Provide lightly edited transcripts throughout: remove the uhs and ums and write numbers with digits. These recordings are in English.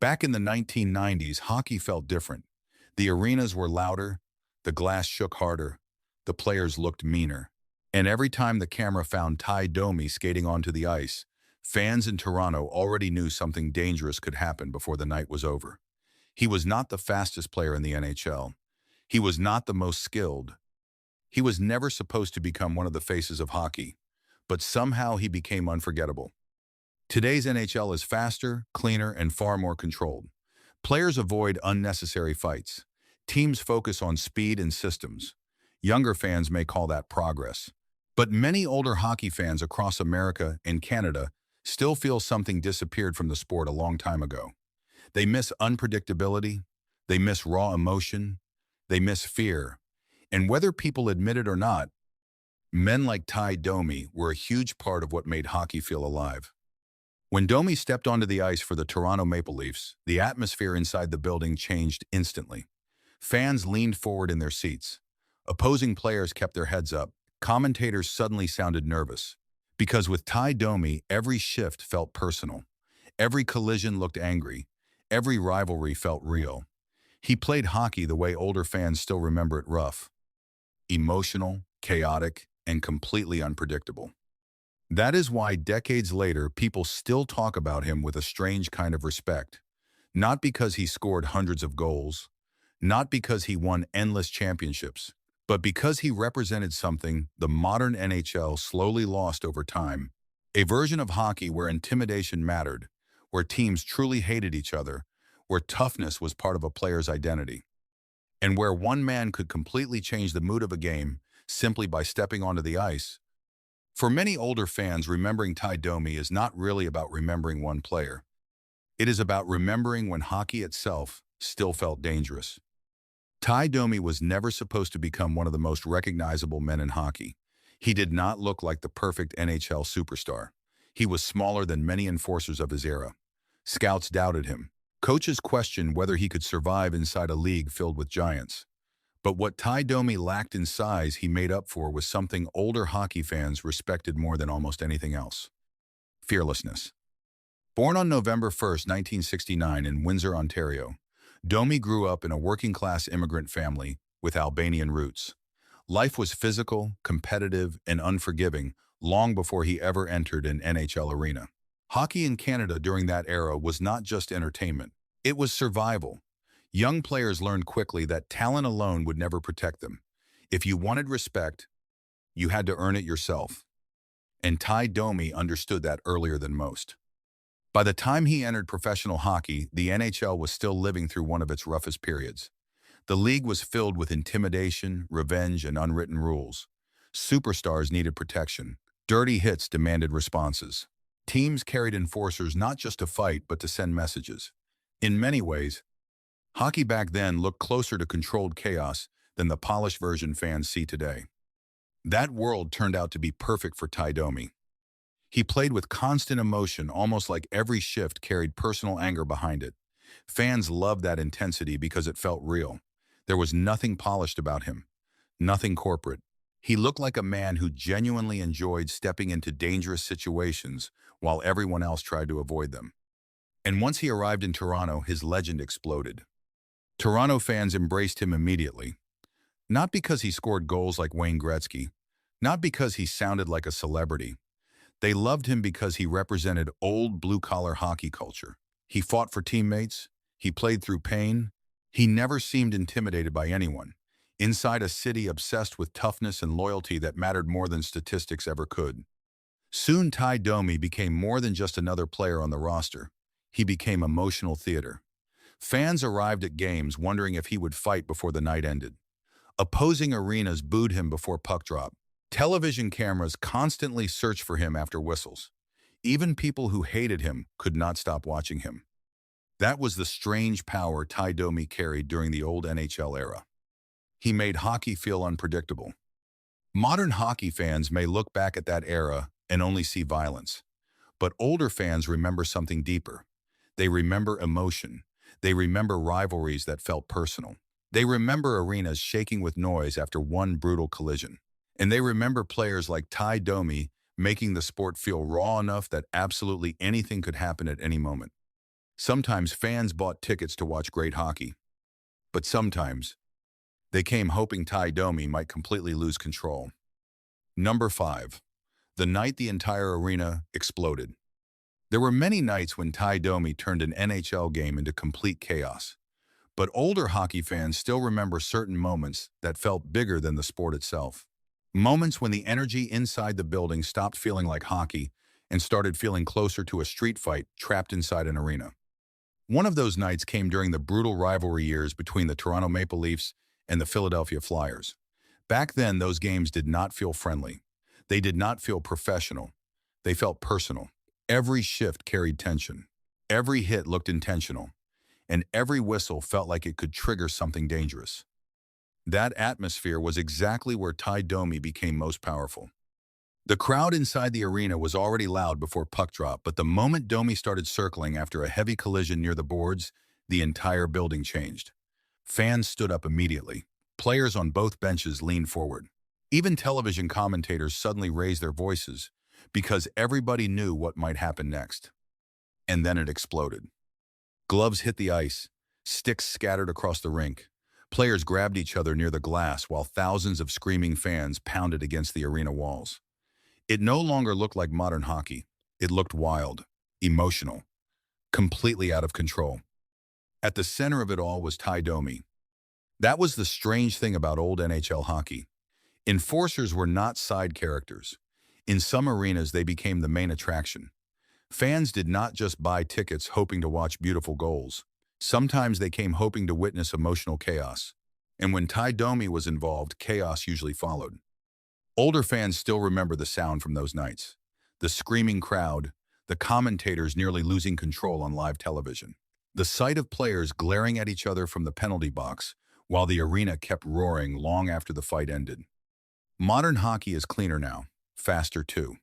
Back in the 1990s, hockey felt different. The arenas were louder, the glass shook harder, the players looked meaner. And every time the camera found Tie Domi skating onto the ice, fans in Toronto already knew something dangerous could happen before the night was over. He was not the fastest player in the NHL. He was not the most skilled. He was never supposed to become one of the faces of hockey, but somehow he became unforgettable. Today's NHL is faster, cleaner, and far more controlled. Players avoid unnecessary fights. Teams focus on speed and systems. Younger fans may call that progress. But many older hockey fans across America and Canada still feel something disappeared from the sport a long time ago. They miss unpredictability, they miss raw emotion, they miss fear. And whether people admit it or not, men like Tie Domi were a huge part of what made hockey feel alive. When Domi stepped onto the ice for the Toronto Maple Leafs, the atmosphere inside the building changed instantly. Fans leaned forward in their seats. Opposing players kept their heads up. Commentators suddenly sounded nervous. Because with Tie Domi, every shift felt personal. Every collision looked angry. Every rivalry felt real. He played hockey the way older fans still remember it: rough, emotional, chaotic, and completely unpredictable. That is why decades later, people still talk about him with a strange kind of respect. Not because he scored hundreds of goals, not because he won endless championships, but because he represented something the modern NHL slowly lost over time: a version of hockey where intimidation mattered, where teams truly hated each other, where toughness was part of a player's identity, and where one man could completely change the mood of a game simply by stepping onto the ice. For many older fans, remembering Tie Domi is not really about remembering one player. It is about remembering when hockey itself still felt dangerous. Tie Domi was never supposed to become one of the most recognizable men in hockey. He did not look like the perfect NHL superstar. He was smaller than many enforcers of his era. Scouts doubted him. Coaches questioned whether he could survive inside a league filled with giants. But what Tie Domi lacked in size, he made up for with something older hockey fans respected more than almost anything else: fearlessness. Born on November 1st, 1969 in Windsor, Ontario, Domi grew up in a working-class immigrant family with Albanian roots. Life was physical, competitive, and unforgiving long before he ever entered an NHL arena. Hockey in Canada during that era was not just entertainment. It was survival. Young players learned quickly that talent alone would never protect them. If you wanted respect, you had to earn it yourself. And Tie Domi understood that earlier than most. By the time he entered professional hockey, the NHL was still living through one of its roughest periods. The league was filled with intimidation, revenge, and unwritten rules. Superstars needed protection. Dirty hits demanded responses. Teams carried enforcers not just to fight, but to send messages. In many ways, hockey back then looked closer to controlled chaos than the polished version fans see today. That world turned out to be perfect for Tie Domi. He played with constant emotion, almost like every shift carried personal anger behind it. Fans loved that intensity because it felt real. There was nothing polished about him, nothing corporate. He looked like a man who genuinely enjoyed stepping into dangerous situations while everyone else tried to avoid them. And once he arrived in Toronto, his legend exploded. Toronto fans embraced him immediately. Not because he scored goals like Wayne Gretzky, not because he sounded like a celebrity. They loved him because he represented old blue-collar hockey culture. He fought for teammates. He played through pain. He never seemed intimidated by anyone. Inside a city obsessed with toughness and loyalty that mattered more than statistics ever could. Soon Tie Domi became more than just another player on the roster. He became emotional theater. Fans arrived at games wondering if he would fight before the night ended. Opposing arenas booed him before puck drop. Television cameras constantly searched for him after whistles. Even people who hated him could not stop watching him. That was the strange power Tie Domi carried during the old NHL era. He made hockey feel unpredictable. Modern hockey fans may look back at that era and only see violence. But older fans remember something deeper. They remember emotion. They remember rivalries that felt personal. They remember arenas shaking with noise after one brutal collision. And they remember players like Tie Domi making the sport feel raw enough that absolutely anything could happen at any moment. Sometimes fans bought tickets to watch great hockey, but sometimes they came hoping Tie Domi might completely lose control. Number 5. The night the entire arena exploded. There were many nights when Tie Domi turned an NHL game into complete chaos, but older hockey fans still remember certain moments that felt bigger than the sport itself. Moments when the energy inside the building stopped feeling like hockey and started feeling closer to a street fight trapped inside an arena. One of those nights came during the brutal rivalry years between the Toronto Maple Leafs and the Philadelphia Flyers. Back then, those games did not feel friendly. They did not feel professional. They felt personal. Every shift carried tension. Every hit looked intentional. And every whistle felt like it could trigger something dangerous. That atmosphere was exactly where Tie Domi became most powerful. The crowd inside the arena was already loud before puck drop, but the moment Domi started circling after a heavy collision near the boards, the entire building changed. Fans stood up immediately. Players on both benches leaned forward. Even television commentators suddenly raised their voices because everybody knew what might happen next. And then it exploded. Gloves hit the ice. Sticks scattered across the rink. Players grabbed each other near the glass while thousands of screaming fans pounded against the arena walls. It no longer looked like modern hockey. It looked wild, emotional, completely out of control. At the center of it all was Tie Domi. That was the strange thing about old NHL hockey. Enforcers were not side characters. In some arenas, they became the main attraction. Fans did not just buy tickets hoping to watch beautiful goals. Sometimes they came hoping to witness emotional chaos. And when Tie Domi was involved, chaos usually followed. Older fans still remember the sound from those nights. The screaming crowd, the commentators nearly losing control on live television. The sight of players glaring at each other from the penalty box while the arena kept roaring long after the fight ended. Modern hockey is cleaner now, faster too.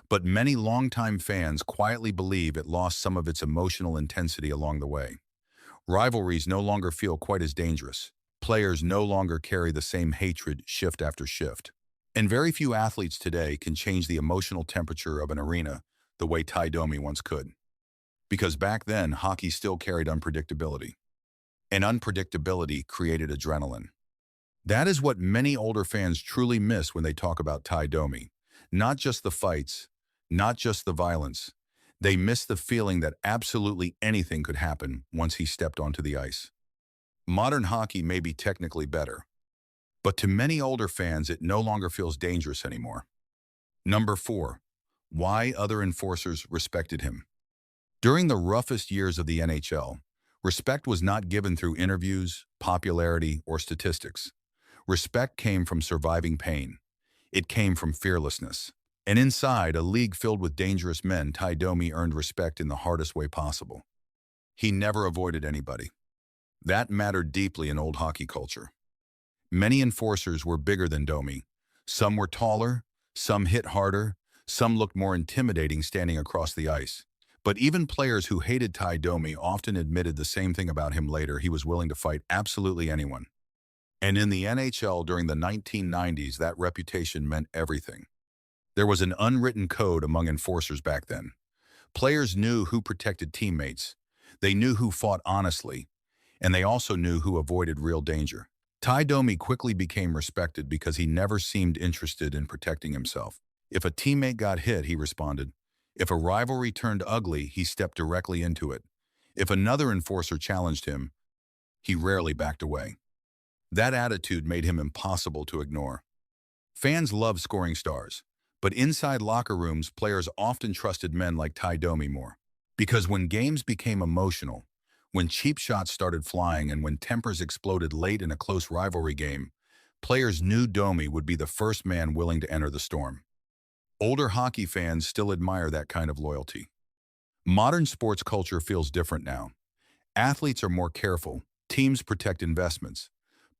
But many longtime fans quietly believe it lost some of its emotional intensity along the way. Rivalries no longer feel quite as dangerous. Players no longer carry the same hatred shift after shift. And very few athletes today can change the emotional temperature of an arena the way Tie Domi once could. Because back then, hockey still carried unpredictability. And unpredictability created adrenaline. That is what many older fans truly miss when they talk about Tie Domi. Not just the fights, not just the violence. They miss the feeling that absolutely anything could happen once he stepped onto the ice. Modern hockey may be technically better, but to many older fans, it no longer feels dangerous anymore. Number 4. Why other enforcers respected him. During the roughest years of the NHL, respect was not given through interviews, popularity, or statistics. Respect came from surviving pain. It came from fearlessness. And inside a league filled with dangerous men, Tie Domi earned respect in the hardest way possible. He never avoided anybody. That mattered deeply in old hockey culture. Many enforcers were bigger than Domi. Some were taller, some hit harder, some looked more intimidating standing across the ice. But even players who hated Tie Domi often admitted the same thing about him later. He was willing to fight absolutely anyone. And in the NHL during the 1990s, that reputation meant everything. There was an unwritten code among enforcers back then. Players knew who protected teammates. They knew who fought honestly. And they also knew who avoided real danger. Tie Domi quickly became respected because he never seemed interested in protecting himself. If a teammate got hit, he responded. If a rivalry turned ugly, he stepped directly into it. If another enforcer challenged him, he rarely backed away. That attitude made him impossible to ignore. Fans love scoring stars, but inside locker rooms, players often trusted men like Tie Domi more. Because when games became emotional, when cheap shots started flying, and when tempers exploded late in a close rivalry game, players knew Domi would be the first man willing to enter the storm. Older hockey fans still admire that kind of loyalty. Modern sports culture feels different now. Athletes are more careful. Teams protect investments.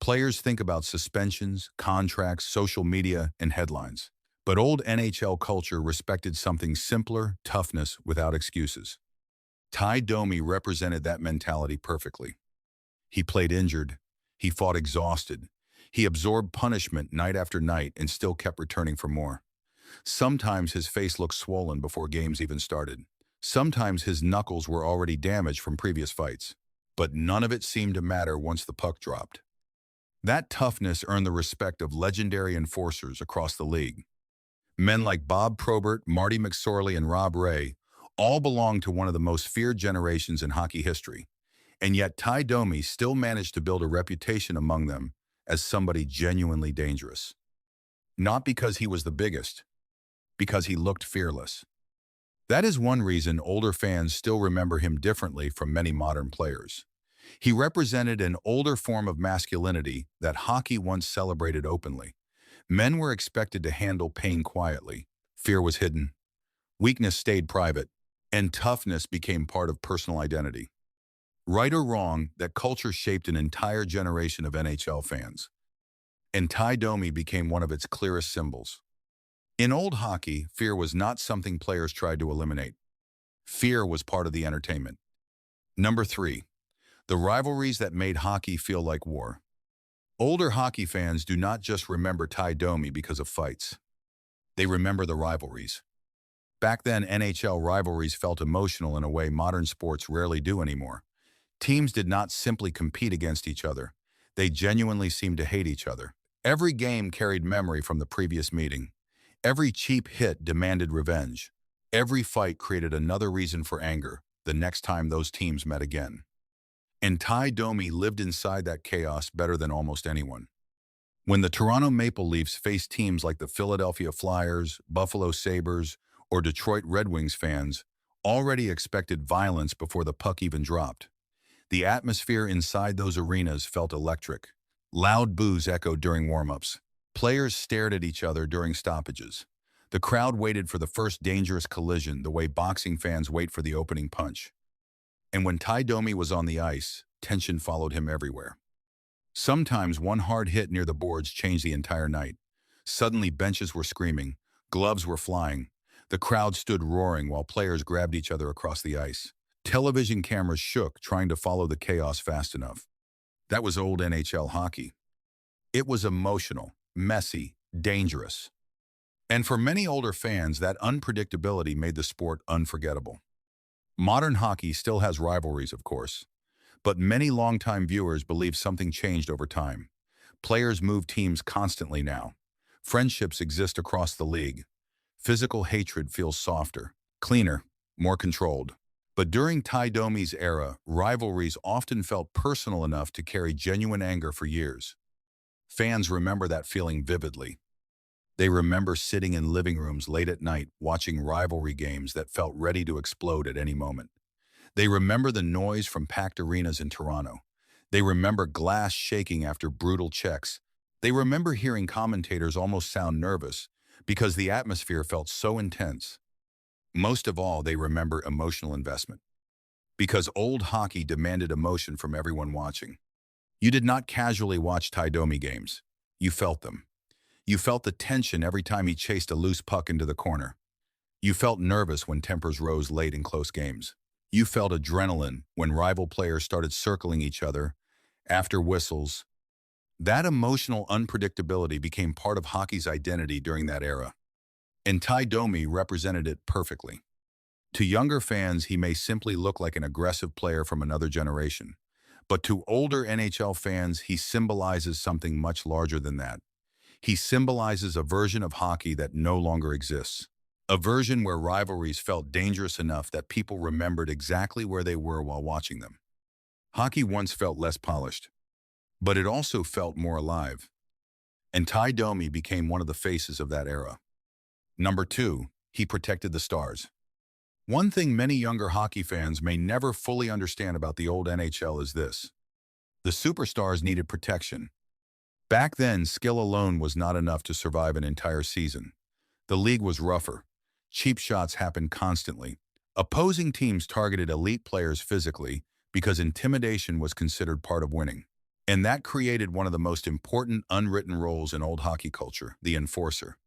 Players think about suspensions, contracts, social media, and headlines. But old NHL culture respected something simpler: toughness without excuses. Tie Domi represented that mentality perfectly. He played injured. He fought exhausted. He absorbed punishment night after night and still kept returning for more. Sometimes his face looked swollen before games even started. Sometimes his knuckles were already damaged from previous fights, but none of it seemed to matter once the puck dropped. That toughness earned the respect of legendary enforcers across the league. Men like Bob Probert, Marty McSorley, and Rob Ray all belonged to one of the most feared generations in hockey history, and yet Tie Domi still managed to build a reputation among them as somebody genuinely dangerous. Not because he was the biggest, because he looked fearless. That is one reason older fans still remember him differently from many modern players. He represented an older form of masculinity that hockey once celebrated openly. Men were expected to handle pain quietly. Fear was hidden. Weakness stayed private, and toughness became part of personal identity. Right or wrong, that culture shaped an entire generation of NHL fans, and Tie Domi became one of its clearest symbols. In old hockey, fear was not something players tried to eliminate. Fear was part of the entertainment. Number 3. The rivalries that made hockey feel like war. Older hockey fans do not just remember Tie Domi because of fights. They remember the rivalries. Back then, NHL rivalries felt emotional in a way modern sports rarely do anymore. Teams did not simply compete against each other. They genuinely seemed to hate each other. Every game carried memory from the previous meeting. Every cheap hit demanded revenge. Every fight created another reason for anger the next time those teams met again. And Tie Domi lived inside that chaos better than almost anyone. When the Toronto Maple Leafs faced teams like the Philadelphia Flyers, Buffalo Sabres, or Detroit Red Wings, fans already expected violence before the puck even dropped. The atmosphere inside those arenas felt electric. Loud boos echoed during warm-ups. Players stared at each other during stoppages. The crowd waited for the first dangerous collision the way boxing fans wait for the opening punch. And when Tie Domi was on the ice, tension followed him everywhere. Sometimes one hard hit near the boards changed the entire night. Suddenly benches were screaming, gloves were flying. The crowd stood roaring while players grabbed each other across the ice. Television cameras shook, trying to follow the chaos fast enough. That was old NHL hockey. It was emotional, messy, dangerous. And for many older fans, that unpredictability made the sport unforgettable. Modern hockey still has rivalries, of course, but many longtime viewers believe something changed over time. Players move teams constantly now. Friendships exist across the league. Physical hatred feels softer, cleaner, more controlled. But during Tie Domi's era, rivalries often felt personal enough to carry genuine anger for years. Fans remember that feeling vividly. They remember sitting in living rooms late at night watching rivalry games that felt ready to explode at any moment. They remember the noise from packed arenas in Toronto. They remember glass shaking after brutal checks. They remember hearing commentators almost sound nervous because the atmosphere felt so intense. Most of all, they remember emotional investment, because old hockey demanded emotion from everyone watching. You did not casually watch Tie Domi games. You felt them. You felt the tension every time he chased a loose puck into the corner. You felt nervous when tempers rose late in close games. You felt adrenaline when rival players started circling each other after whistles. That emotional unpredictability became part of hockey's identity during that era. And Tie Domi represented it perfectly. To younger fans, he may simply look like an aggressive player from another generation. But to older NHL fans, he symbolizes something much larger than that. He symbolizes a version of hockey that no longer exists. A version where rivalries felt dangerous enough that people remembered exactly where they were while watching them. Hockey once felt less polished, but it also felt more alive. And Tie Domi became one of the faces of that era. Number 2, he protected the stars. One thing many younger hockey fans may never fully understand about the old NHL is this: the superstars needed protection. Back then, skill alone was not enough to survive an entire season. The league was rougher. Cheap shots happened constantly. Opposing teams targeted elite players physically because intimidation was considered part of winning. And that created one of the most important unwritten roles in old hockey culture, the enforcer.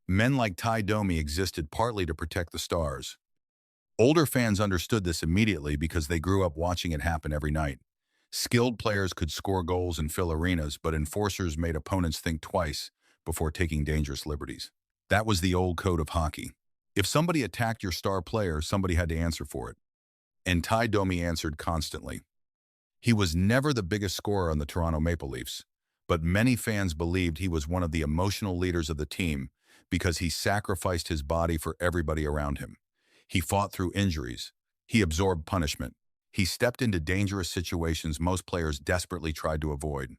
Men like Tie Domi existed partly to protect the stars. Older fans understood this immediately because they grew up watching it happen every night. Skilled players could score goals and fill arenas, but enforcers made opponents think twice before taking dangerous liberties. That was the old code of hockey. If somebody attacked your star player, somebody had to answer for it. And Tie Domi answered constantly. He was never the biggest scorer on the Toronto Maple Leafs, but many fans believed he was one of the emotional leaders of the team because he sacrificed his body for everybody around him. He fought through injuries. He absorbed punishment. He stepped into dangerous situations most players desperately tried to avoid.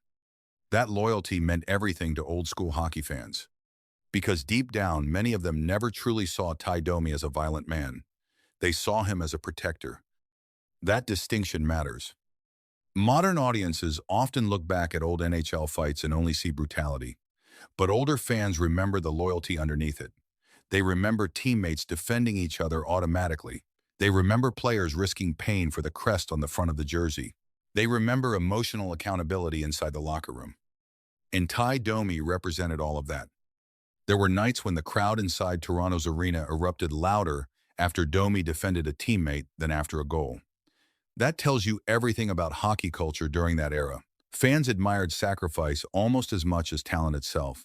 That loyalty meant everything to old-school hockey fans, because deep down, many of them never truly saw Tie Domi as a violent man. They saw him as a protector. That distinction matters. Modern audiences often look back at old NHL fights and only see brutality, but older fans remember the loyalty underneath it. They remember teammates defending each other automatically. They remember players risking pain for the crest on the front of the jersey. They remember emotional accountability inside the locker room. And Tie Domi represented all of that. There were nights when the crowd inside Toronto's arena erupted louder after Domi defended a teammate than after a goal. That tells you everything about hockey culture during that era. Fans admired sacrifice almost as much as talent itself.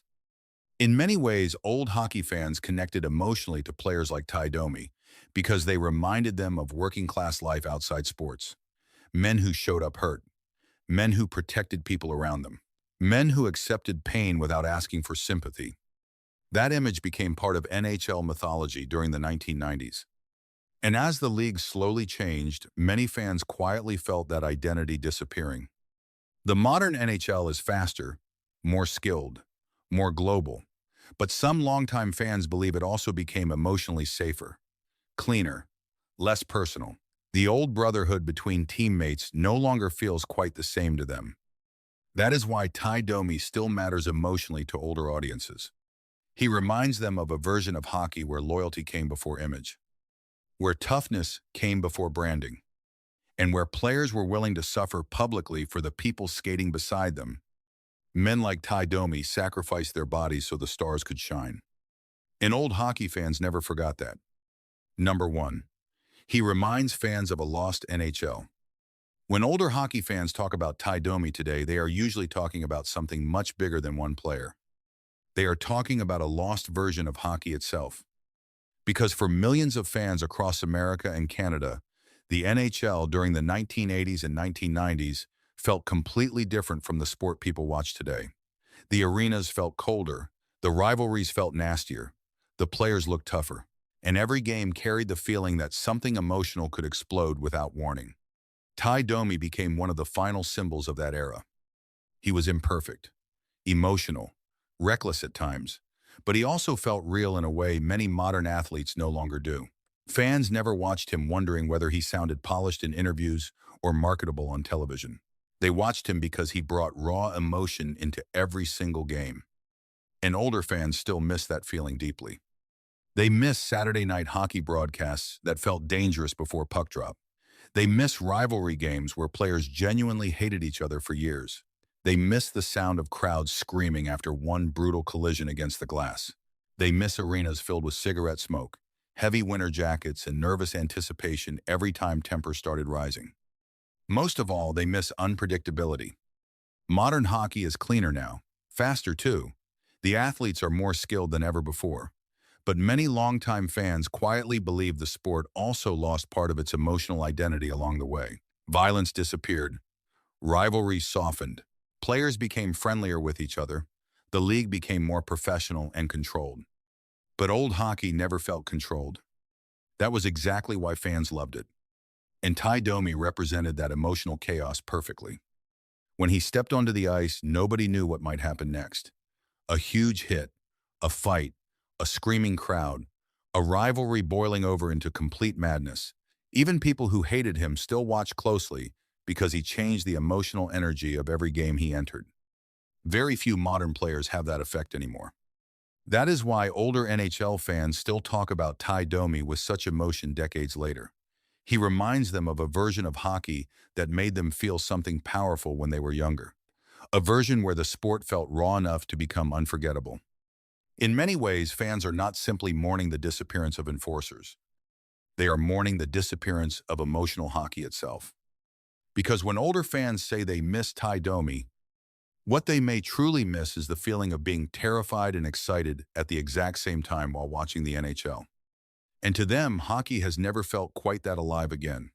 In many ways, old hockey fans connected emotionally to players like Tie Domi because they reminded them of working-class life outside sports. Men who showed up hurt. Men who protected people around them. Men who accepted pain without asking for sympathy. That image became part of NHL mythology during the 1990s. And as the league slowly changed, many fans quietly felt that identity disappearing. The modern NHL is faster, more skilled, more global, but some longtime fans believe it also became emotionally safer, cleaner, less personal. The old brotherhood between teammates no longer feels quite the same to them. That is why Tie Domi still matters emotionally to older audiences. He reminds them of a version of hockey where loyalty came before image, where toughness came before branding, and where players were willing to suffer publicly for the people skating beside them. Men like Tie Domi sacrificed their bodies so the stars could shine. And old hockey fans never forgot that. Number 1. He reminds fans of a lost NHL. When older hockey fans talk about Tie Domi today, they are usually talking about something much bigger than one player. They are talking about a lost version of hockey itself. Because for millions of fans across America and Canada, the NHL during the 1980s and 1990s felt completely different from the sport people watch today. The arenas felt colder, the rivalries felt nastier, the players looked tougher, and every game carried the feeling that something emotional could explode without warning. Tie Domi became one of the final symbols of that era. He was imperfect, emotional, reckless at times, but he also felt real in a way many modern athletes no longer do. Fans never watched him wondering whether he sounded polished in interviews or marketable on television. They watched him because he brought raw emotion into every single game. And older fans still miss that feeling deeply. They miss Saturday night hockey broadcasts that felt dangerous before puck drop. They miss rivalry games where players genuinely hated each other for years. They miss the sound of crowds screaming after one brutal collision against the glass. They miss arenas filled with cigarette smoke, heavy winter jackets, and nervous anticipation every time tempers started rising. Most of all, they miss unpredictability. Modern hockey is cleaner now, faster too. The athletes are more skilled than ever before. But many longtime fans quietly believe the sport also lost part of its emotional identity along the way. Violence disappeared. Rivalries softened. Players became friendlier with each other. The league became more professional and controlled. But old hockey never felt controlled. That was exactly why fans loved it. And Tie Domi represented that emotional chaos perfectly. When he stepped onto the ice, nobody knew what might happen next. A huge hit, a fight, a screaming crowd, a rivalry boiling over into complete madness. Even people who hated him still watched closely because he changed the emotional energy of every game he entered. Very few modern players have that effect anymore. That is why older NHL fans still talk about Tie Domi with such emotion decades later. He reminds them of a version of hockey that made them feel something powerful when they were younger. A version where the sport felt raw enough to become unforgettable. In many ways, fans are not simply mourning the disappearance of enforcers. They are mourning the disappearance of emotional hockey itself. Because when older fans say they miss Tie Domi, what they may truly miss is the feeling of being terrified and excited at the exact same time while watching the NHL. And to them, hockey has never felt quite that alive again.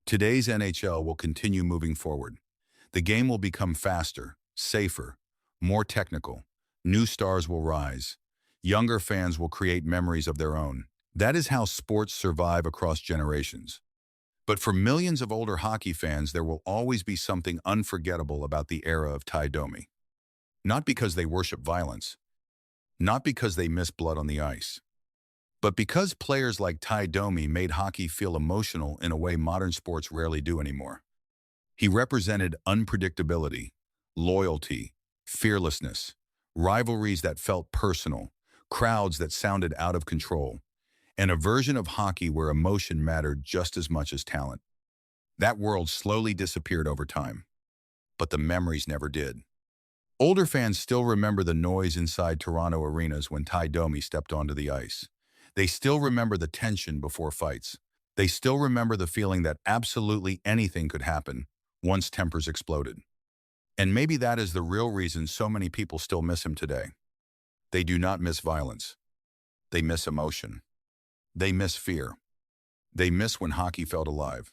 Today's NHL will continue moving forward. The game will become faster, safer, more technical. New stars will rise. Younger fans will create memories of their own. That is how sports survive across generations. But for millions of older hockey fans, there will always be something unforgettable about the era of Tie Domi. Not because they worship violence, not because they miss blood on the ice, but because players like Tie Domi made hockey feel emotional in a way modern sports rarely do anymore. He represented unpredictability, loyalty, fearlessness, rivalries that felt personal, crowds that sounded out of control, and a version of hockey where emotion mattered just as much as talent. That world slowly disappeared over time, but the memories never did. Older fans still remember the noise inside Toronto arenas when Tie Domi stepped onto the ice. They still remember the tension before fights. They still remember the feeling that absolutely anything could happen once tempers exploded. And maybe that is the real reason so many people still miss him today. They do not miss violence. They miss emotion. They miss fear. They miss when hockey felt alive.